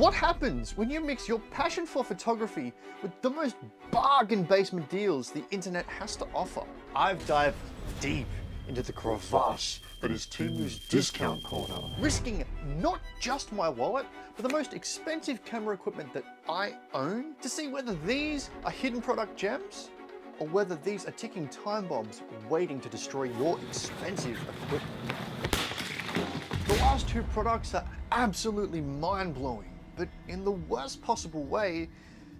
What happens when you mix your passion for photography with the most bargain basement deals the internet has to offer? I've dived deep into the crevasse that is Temu's discount corner, risking not just my wallet, but the most expensive camera equipment that I own to see whether these are hidden product gems or whether these are ticking time bombs waiting to destroy your expensive equipment. The last two products are absolutely mind-blowing, but in the worst possible way,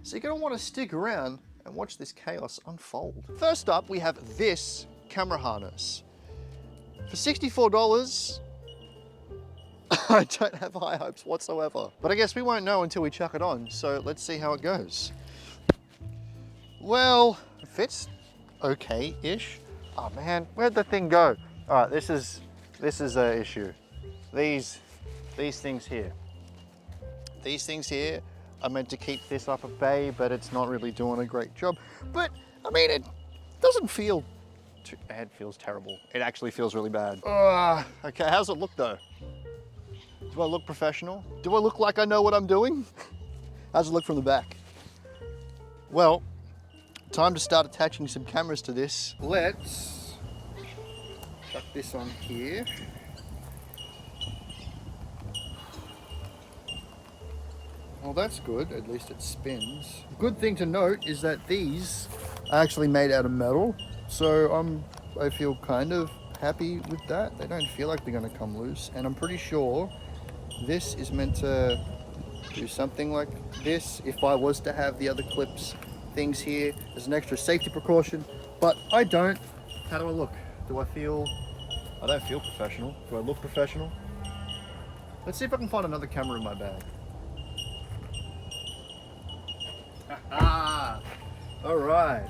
so you're gonna wanna stick around and watch this chaos unfold. First up, we have this camera harness. For $64, I don't have high hopes whatsoever. But I guess we won't know until we chuck it on, so let's see how it goes. Well, it fits okay-ish. Oh man, where'd the thing go? All right, this is an issue. These things here. These things here are meant to keep this up at bay, but it's not really doing a great job. But I mean, it doesn't feel too, it feels terrible. It actually feels really bad. Okay, how's it look though? Do I look professional? Do I look like I know what I'm doing? How's it look from the back? Well, time to start attaching some cameras to this. Let's chuck this on here. Well, that's good, at least it spins. Good thing to note is that these are actually made out of metal, so I feel kind of happy with that. They don't feel like they're gonna come loose, and I'm pretty sure this is meant to do something like this if I was to have the other clips things here as an extra safety precaution, but I don't. How do I look? Do I feel, I don't feel professional. Do I look professional? Let's see if I can find another camera in my bag. All right,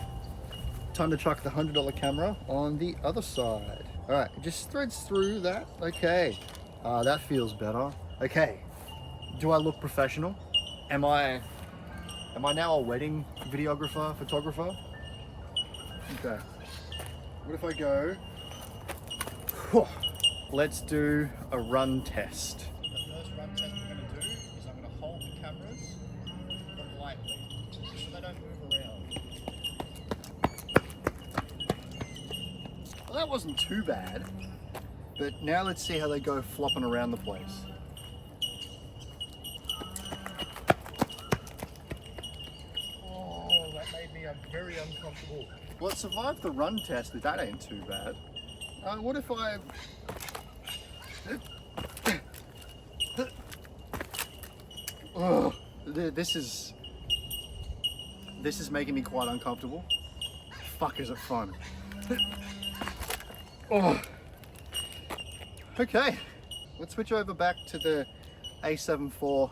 time to chuck the $100 camera on the other side. All right, it just threads through that. Okay, that feels better. Okay, do I look professional? Am I now a wedding videographer, photographer? Okay, what if I go, let's do a run test. The first run test we're gonna do is I'm gonna hold the cameras, but lightly, so they don't move around. Well, that wasn't too bad, but now let's see how they go flopping around the place. Oh, that made me very uncomfortable. Well, it survived the run test, but that ain't too bad. What if I... Oh, this is making me quite uncomfortable. Fuck, is it fun? Oh. Okay, let's switch over back to the A7 IV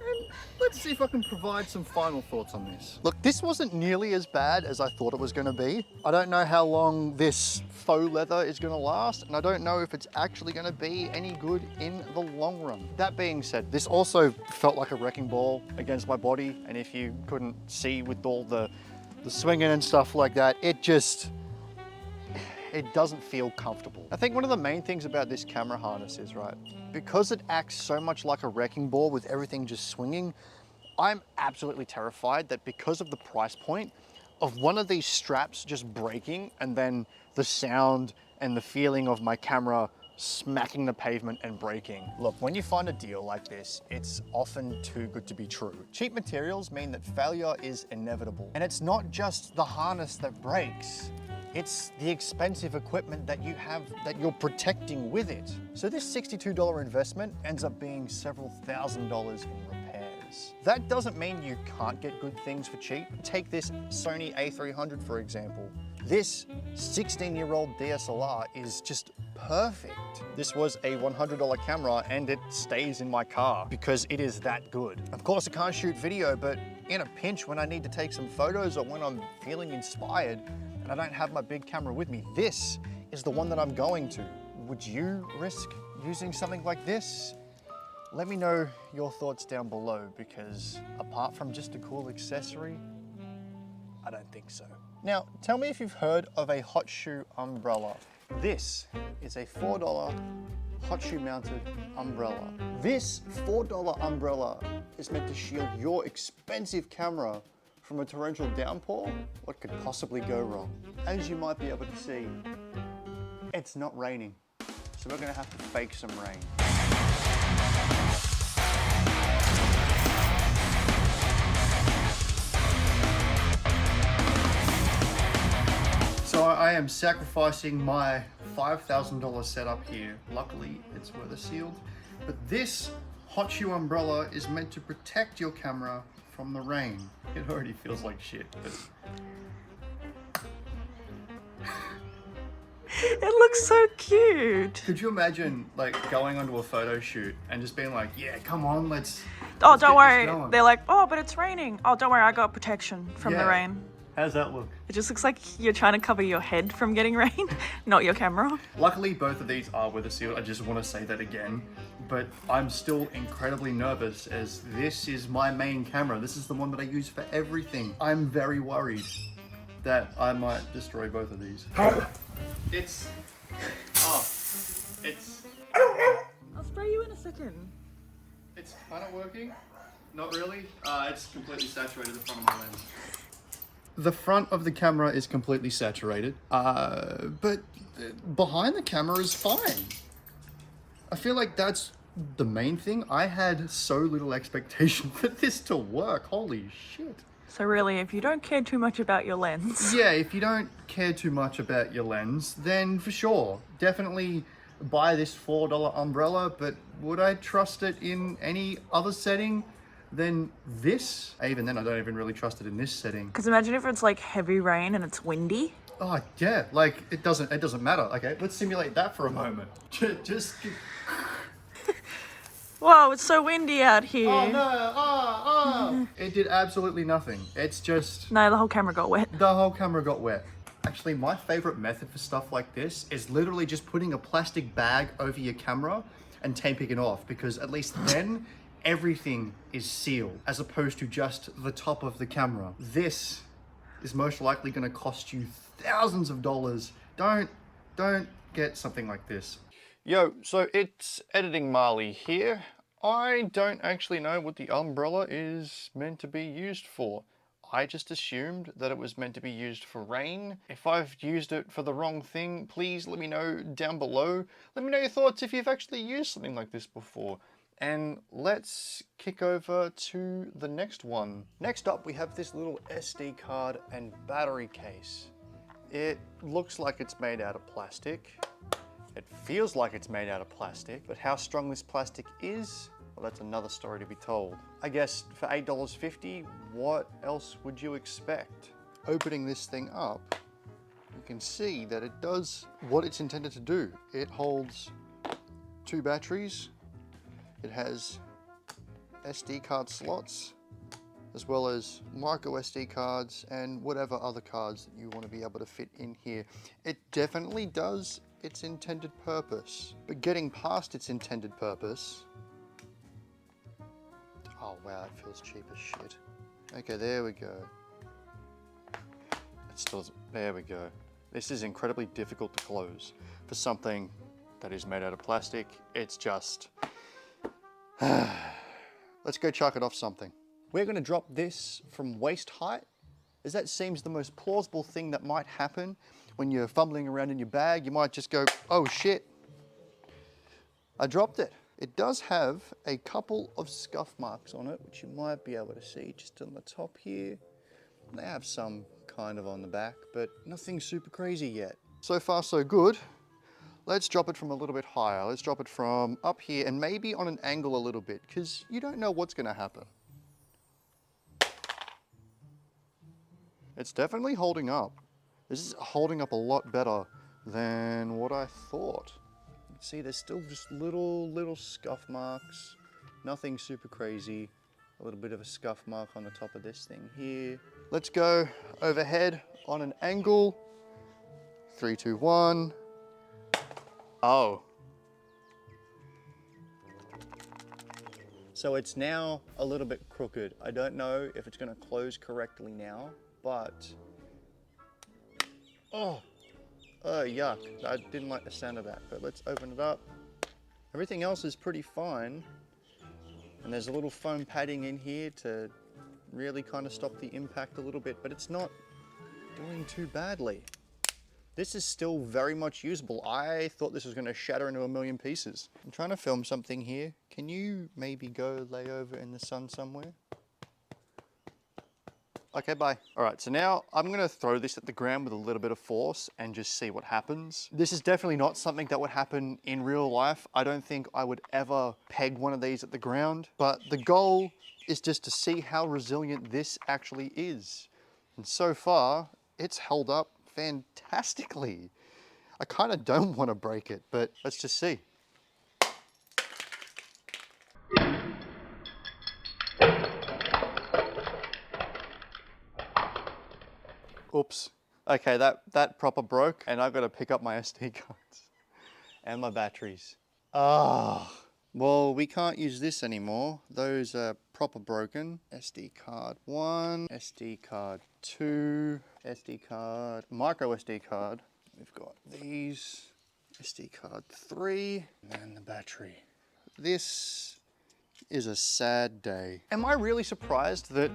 and let's see if I can provide some final thoughts on this. Look, this wasn't nearly as bad as I thought it was going to be. I don't know how long this faux leather is going to last, and I don't know if it's actually going to be any good in the long run. That being said, this also felt like a wrecking ball against my body, and if you couldn't see with all the swinging and stuff like that, it doesn't feel comfortable. I think one of the main things about this camera harness is, right, because it acts so much like a wrecking ball with everything just swinging, I'm absolutely terrified that because of the price point of one of these straps just breaking and then the sound and the feeling of my camera smacking the pavement and breaking. Look, when you find a deal like this, it's often too good to be true. Cheap materials mean that failure is inevitable. And it's not just the harness that breaks, it's the expensive equipment that you have that you're protecting with it. So this $62 investment ends up being several $1,000s in repairs. That doesn't mean you can't get good things for cheap. Take this Sony A300 for example. This 16-year-old DSLR is just perfect. This was a $100 camera and it stays in my car because it is that good. Of course, I can't shoot video, but in a pinch when I need to take some photos or when I'm feeling inspired and I don't have my big camera with me, this is the one that I'm going to. Would you risk using something like this? Let me know your thoughts down below because apart from just a cool accessory, I don't think so. Now, tell me if you've heard of a hot shoe umbrella. This is a $4 hot shoe mounted umbrella. This $4 umbrella is meant to shield your expensive camera from a torrential downpour. What could possibly go wrong? As you might be able to see, it's not raining. So we're gonna have to fake some rain. So I am sacrificing my $5,000 setup here. Luckily, it's weather sealed. But this hot shoe umbrella is meant to protect your camera from the rain. It already feels like shit, but... It looks so cute. Could you imagine like going onto a photo shoot and just being like, yeah, come on, let's don't get worry. this going. They're like, oh, but it's raining. Oh, don't worry, I got protection from the rain. How's that look? It just looks like you're trying to cover your head from getting rain, not your camera. Luckily, both of these are weather sealed. I just want to say that again. But I'm still incredibly nervous as this is my main camera. This is the one that I use for everything. I'm very worried that I might destroy both of these. It's... I'll spray you in a second. It's kind of working. Not really. It's completely saturated the front of my lens. The front of the camera is completely saturated, but behind the camera is fine. I feel like that's the main thing. I had so little expectation for this to work. Holy shit. So really, if you don't care too much about your lens. Yeah, if you don't care too much about your lens, then for sure, definitely buy this $4 umbrella, but would I trust it in any other setting than this? Even then, I don't even really trust it in this setting. Because imagine if it's like heavy rain and it's windy. Oh yeah, like it doesn't matter. Okay, let's simulate that for a moment. Just. Whoa, it's so windy out here. Oh no! It did absolutely nothing. It's just. No, the whole camera got wet. The whole camera got wet. Actually, my favorite method for stuff like this is literally just putting a plastic bag over your camera and taping it off, because at least then everything is sealed as opposed to just the top of the camera. This is most likely going to cost you thousands of dollars. Don't get something like this. Yo, so it's Editing Marley here. I don't actually know what the umbrella is meant to be used for. I just assumed that it was meant to be used for rain. If I've used it for the wrong thing, please let me know down below. Let me know your thoughts if you've actually used something like this before. And let's kick over to the next one. Next up, we have this little SD card and battery case. It looks like it's made out of plastic. It feels like it's made out of plastic, but how strong this plastic is, well, that's another story to be told. I guess for $8.50, what else would you expect? Opening this thing up, you can see that it does what it's intended to do. It holds 2 batteries. It has SD card slots, as well as micro SD cards and whatever other cards that you want to be able to fit in here. It definitely does its intended purpose, but getting past its intended purpose... Oh wow, it feels cheap as shit. Okay, there we go. It still, there we go. This is incredibly difficult to close. For something that is made out of plastic, it's just... Let's go chuck it off something. We're going to drop this from waist height, as that seems the most plausible thing that might happen when you're fumbling around in your bag. You might just go, oh shit, I dropped it. It does have a couple of scuff marks on it, which you might be able to see just on the top here. They have some kind of on the back, but nothing super crazy yet. So far so good. Let's drop it from a little bit higher. Let's drop it from up here and maybe on an angle a little bit, because you don't know what's going to happen. It's definitely holding up. This is holding up a lot better than what I thought. You can see there's still just little scuff marks. Nothing super crazy. A little bit of a scuff mark on the top of this thing here. Let's go overhead on an angle. 3, 2, 1. Oh. So it's now a little bit crooked. I don't know if it's going to close correctly now, but... Oh, yuck. I didn't like the sound of that, but let's open it up. Everything else is pretty fine. And there's a little foam padding in here to really kind of stop the impact a little bit, but it's not doing too badly. This is still very much usable. I thought this was going to shatter into a million pieces. I'm trying to film something here. Can you maybe go lay over in the sun somewhere? Okay, bye. All right, so now I'm gonna throw this at the ground with a little bit of force and just see what happens. This is definitely not something that would happen in real life. I don't think I would ever peg one of these at the ground, but the goal is just to see how resilient this actually is. And so far, it's held up fantastically. I kind of don't want to break it, but let's just see. Oops. Okay, that proper broke, and I've got to pick up my SD cards and my batteries. Ah, well, we can't use this anymore. Those are proper broken. SD card 1, SD card 2, SD card, micro SD card. We've got these, SD card 3, and the battery. This is a sad day. Am I really surprised that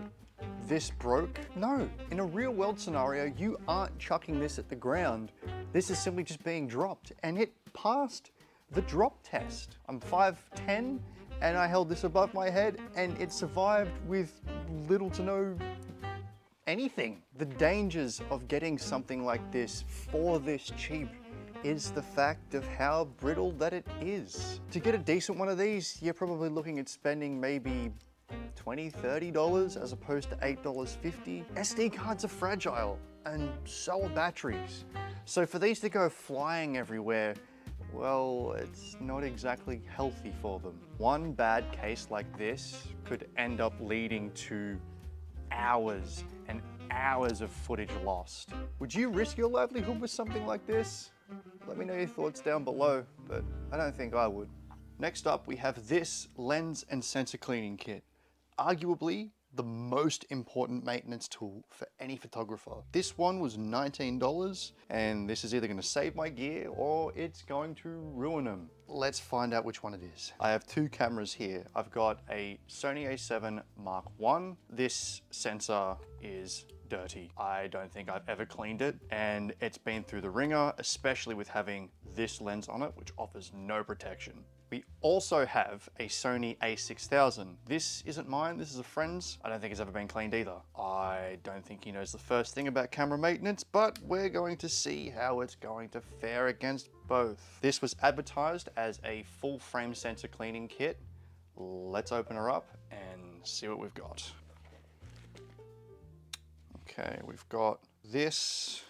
this broke? No. In a real world scenario, you aren't chucking this at the ground. This is simply just being dropped, and it passed the drop test. I'm 5'10", and I held this above my head, and it survived with little to no anything. The dangers of getting something like this for this cheap is the fact of how brittle that it is. To get a decent one of these, you're probably looking at spending maybe $20, $30 as opposed to $8.50. SD cards are fragile, and so are batteries. So for these to go flying everywhere, well, it's not exactly healthy for them. One bad case like this could end up leading to hours and hours of footage lost. Would you risk your livelihood with something like this? Let me know your thoughts down below, but I don't think I would. Next up, we have this lens and sensor cleaning kit. Arguably the most important maintenance tool for any photographer. This one was $19, and this is either going to save my gear or it's going to ruin them. Let's find out which one it is. I have two cameras here. I've got a Sony a7 Mark I. This sensor is dirty. I don't think I've ever cleaned it, and it's been through the ringer, especially with having this lens on it, which offers no protection. We also have a Sony a6000. This isn't mine, this is a friend's. I don't think it's ever been cleaned either. I don't think he knows the first thing about camera maintenance, but we're going to see how it's going to fare against both. This was advertised as a full frame sensor cleaning kit. Let's open her up and see what we've got. Okay, we've got this.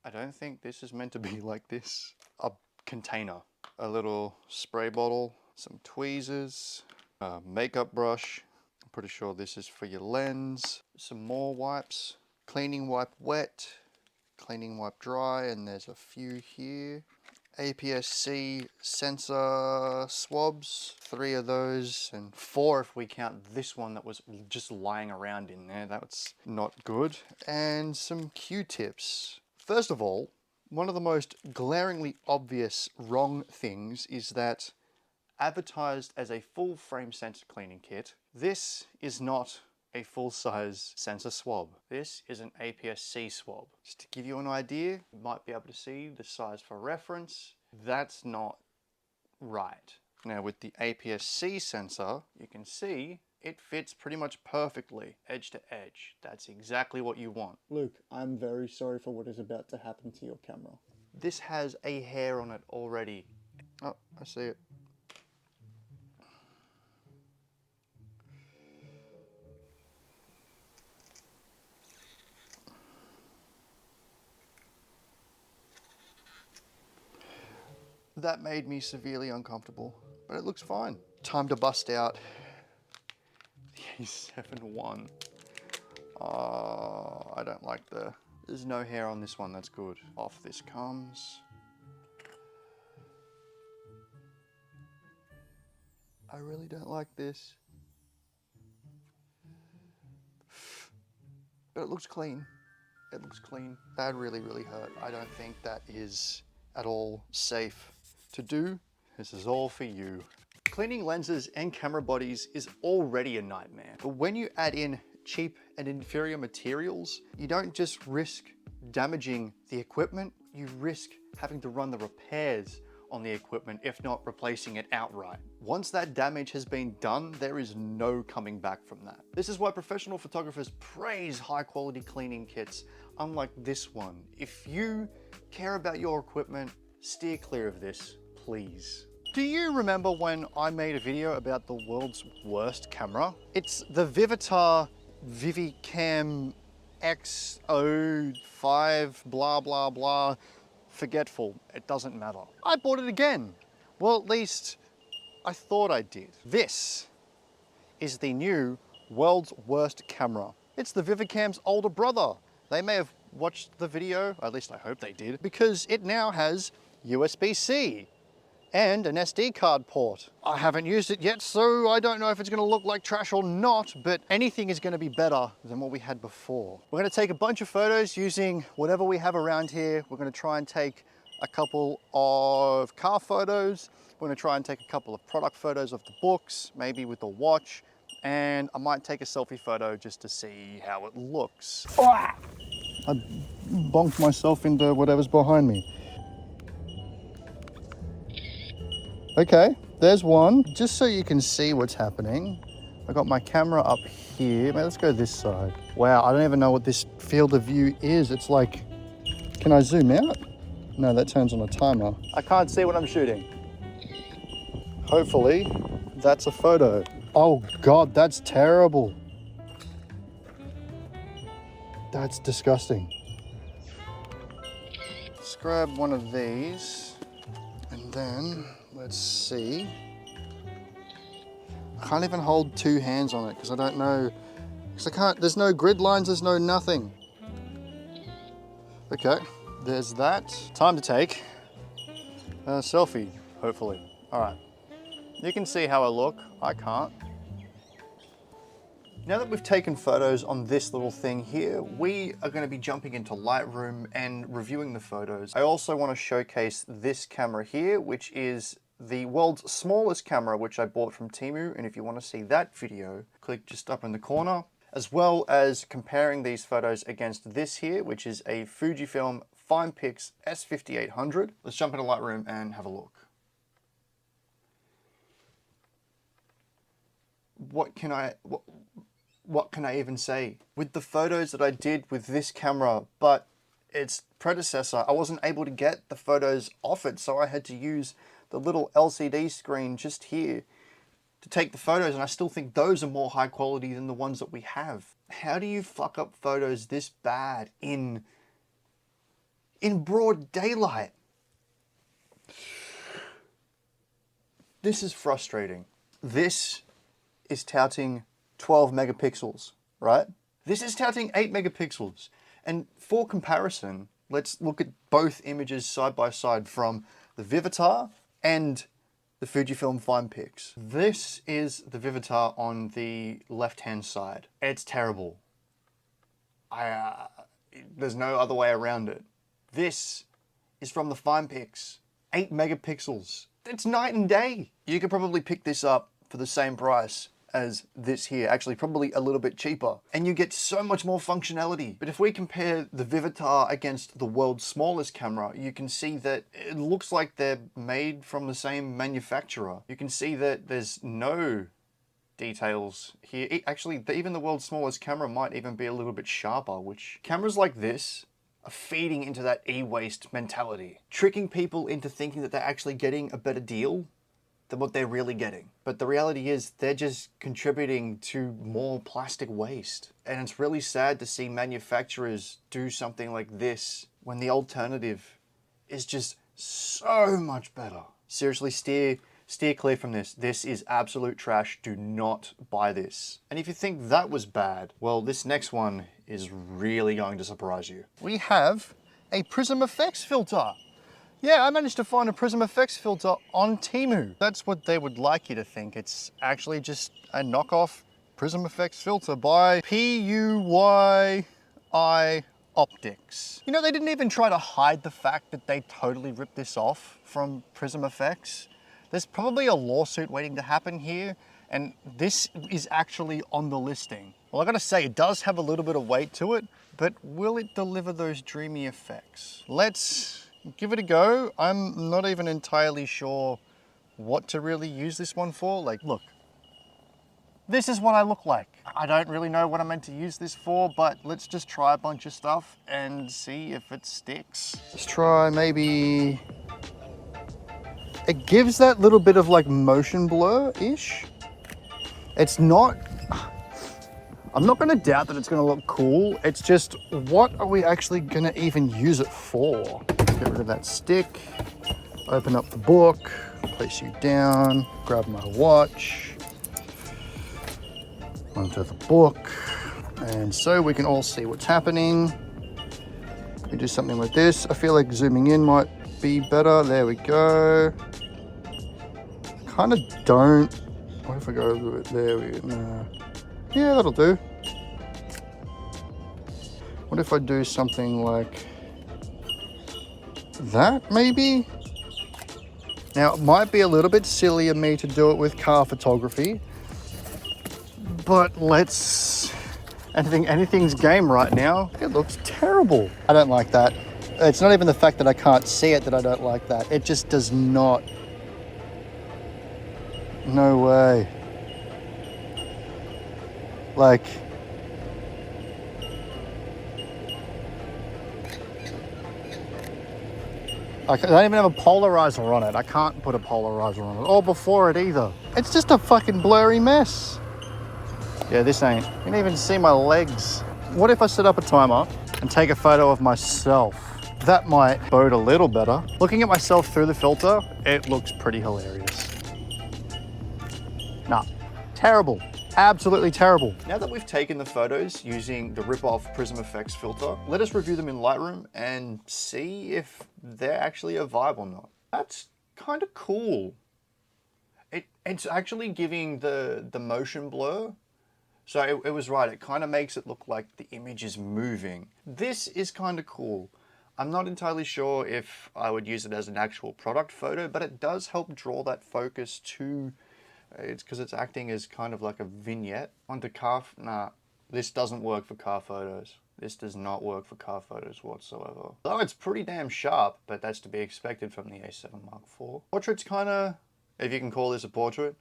I don't think this is meant to be like this. A container. A little spray bottle, some tweezers, a makeup brush. I'm pretty sure this is for your lens. Some more wipes, cleaning wipe wet, cleaning wipe dry, and there's a few here. APS-C sensor swabs, 3 of those, and 4 if we count this one that was just lying around in there. That's not good. And some Q-tips. First of all, one of the most glaringly obvious wrong things is that advertised as a full frame sensor cleaning kit, this is not a full-size sensor swab. This is an APS-C swab. Just to give you an idea, you might be able to see the size for reference. That's not right. Now with the APS-C sensor, you can see it fits pretty much perfectly, edge to edge. That's exactly what you want. Luke, I'm very sorry for what is about to happen to your camera. This has a hair on it already. Oh, I see it. That made me severely uncomfortable, but it looks fine. Time to bust out the A7 I. I don't like there's no hair on this one, that's good. Off this comes. I really don't like this. But it looks clean. It looks clean. That really, really hurt. I don't think that is at all safe to do. this is all for you. Cleaning lenses and camera bodies is already a nightmare, but when you add in cheap and inferior materials, you don't just risk damaging the equipment, you risk having to run the repairs on the equipment, if not replacing it outright. Once that damage has been done, there is no coming back from that. This is why professional photographers praise high quality cleaning kits, unlike this one. If you care about your equipment, steer clear of this, please. Do you remember when I made a video about the world's worst camera? It's the Vivitar Vivicam X05 blah blah blah. Forgetful, it doesn't matter. I bought it again. Well, at least I thought I did. This is the new world's worst camera. It's the Vivicam's older brother. They may have watched the video, at least I hope they did, because it now has USB-C and an SD card port. I haven't used it yet, so I don't know if it's gonna look like trash or not, but anything is gonna be better than what we had before. We're gonna take a bunch of photos using whatever we have around here. We're gonna try and take a couple of car photos. We're gonna try and take a couple of product photos of the books, maybe with the watch, and I might take a selfie photo just to see how it looks. I bonked myself into whatever's behind me. Okay, there's one. Just so you can see what's happening, I got my camera up here. Maybe let's go this side. Wow, I don't even know what this field of view is. It's like, can I zoom out? No, that turns on a timer. I can't see what I'm shooting. Hopefully, that's a photo. Oh God, that's terrible. That's disgusting. Let's grab one of these and then let's see. I can't even hold two hands on it because I don't know, because I can't, there's no grid lines, there's no nothing. Okay, there's that. Time to take a selfie, hopefully. All right, you can see how I look, I can't. Now that we've taken photos on this little thing here, we are going to be jumping into Lightroom and reviewing the photos. I also want to showcase this camera here, which is the world's smallest camera, which I bought from Temu. And if you want to see that video, click just up in the corner, as well as comparing these photos against this here, which is a Fujifilm FinePix S5800. Let's jump into Lightroom and have a look. What can I even say? With the photos that I did with this camera, but its predecessor, I wasn't able to get the photos off it, so I had to use the little LCD screen just here to take the photos, and I still think those are more high quality than the ones that we have. How do you fuck up photos this bad in broad daylight? This is frustrating. This is touting 12 megapixels, right? This is touting 8 megapixels. And for comparison, let's look at both images side by side from the Vivitar and the Fujifilm FinePix. This is the Vivitar on the left-hand side. It's terrible. There's no other way around it. This is from the FinePix, 8 megapixels. It's night and day. You could probably pick this up for the same price as this here, actually probably a little bit cheaper, and you get so much more functionality. But if we compare the Vivitar against the world's smallest camera, you can see that it looks like they're made from the same manufacturer. You can see that there's no details here. Actually, even the world's smallest camera might even be a little bit sharper, which cameras like this are feeding into that e-waste mentality, tricking people into thinking that they're actually getting a better deal than what they're really getting. But the reality is they're just contributing to more plastic waste. And it's really sad to see manufacturers do something like this when the alternative is just so much better. Seriously, steer clear from this. This is absolute trash. Do not buy this. And if you think that was bad, well, this next one is really going to surprise you. We have a Prism FX filter. Yeah, I managed to find a Prism FX filter on Temu. That's what they would like you to think. It's actually just a knockoff Prism FX filter by PUYI Optics. You know, they didn't even try to hide the fact that they totally ripped this off from Prism FX. There's probably a lawsuit waiting to happen here, and this is actually on the listing. Well, I gotta say, it does have a little bit of weight to it, but will it deliver those dreamy effects? Let's give it a go. I'm not even entirely sure what to really use this one for. Like, look, this is what I look like. I don't really know what I'm meant to use this for, but let's just try a bunch of stuff and see if it sticks. Let's try maybe... It gives that little bit of like motion blur-ish. It's not... I'm not gonna doubt that it's gonna look cool. It's just, what are we actually gonna even use it for? Get rid of that stick, open up the book, place you down, grab my watch, onto the book, and so we can all see what's happening. We do something like this. I feel like zooming in might be better. There we go. Kind of don't. What if I go a little bit there? No. Yeah, that'll do. What if I do something like that, maybe? Now, it might be a little bit silly of me to do it with car photography, but let's... Anything's game right now. It looks terrible. I don't like that. It's not even the fact that I can't see it that I don't like that. It just does not. No way. Like... I don't even have a polarizer on it. I can't put a polarizer on it, or before it either. It's just a fucking blurry mess. Yeah, this ain't. You can even see my legs. What if I set up a timer and take a photo of myself? That might bode a little better. Looking at myself through the filter, it looks pretty hilarious. Nah, terrible. Absolutely terrible. Now that we've taken the photos using the rip-off Prism Effects filter, let us review them in Lightroom and see if they're actually a vibe or not. That's kind of cool. It's actually giving the motion blur. So it was right, it kind of makes it look like the image is moving. This is kind of cool. I'm not entirely sure if I would use it as an actual product photo, but it does help draw that focus to... It's because it's acting as kind of like a vignette onto car. Nah, this doesn't work for car photos. This does not work for car photos whatsoever. Though it's pretty damn sharp, but that's to be expected from the A7 Mark IV. Portrait's kind of, if you can call this a portrait,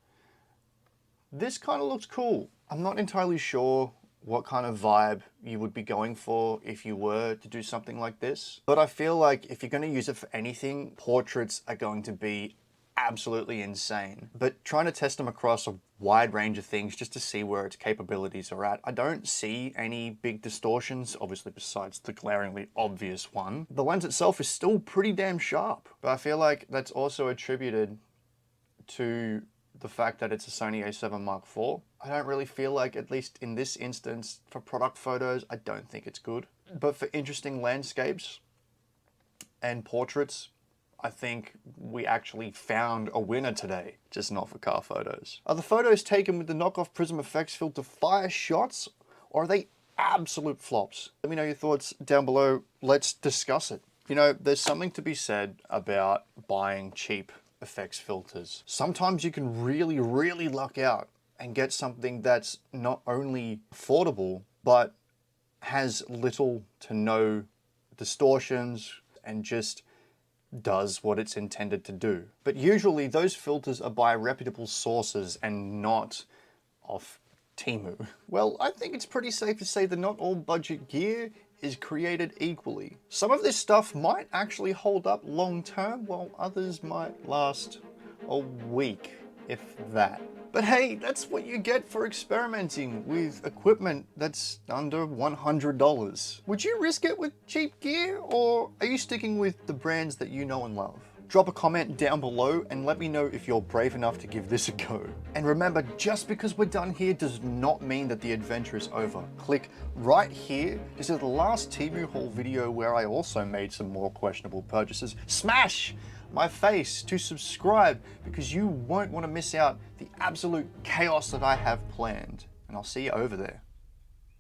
this kind of looks cool. I'm not entirely sure what kind of vibe you would be going for if you were to do something like this. But I feel like if you're going to use it for anything, portraits are going to be absolutely insane. But trying to test them across a wide range of things just to see where its capabilities are at, I don't see any big distortions, obviously besides the glaringly obvious one. The lens itself is still pretty damn sharp, but I feel like that's also attributed to the fact that it's a Sony A7 Mark IV. I don't really feel like, at least in this instance, for product photos, I don't think it's good. But for interesting landscapes and portraits, I think we actually found a winner today, just not for car photos. Are the photos taken with the knockoff Prism Effects filter fire shots, or are they absolute flops? Let me know your thoughts down below. Let's discuss it. You know, there's something to be said about buying cheap effects filters. Sometimes you can really, really luck out and get something that's not only affordable, but has little to no distortions and just does what it's intended to do. But usually those filters are by reputable sources and not off Temu. Well, I think it's pretty safe to say that not all budget gear is created equally. Some of this stuff might actually hold up long term, while others might last a week, if that. But hey, that's what you get for experimenting with equipment that's under $100. Would you risk it with cheap gear, or are you sticking with the brands that you know and love? Drop a comment down below and let me know if you're brave enough to give this a go. And remember, just because we're done here does not mean that the adventure is over. Click right here to see the last Temu haul video where I also made some more questionable purchases. Smash my face to subscribe because you won't want to miss out the absolute chaos that I have planned. And I'll see you over there.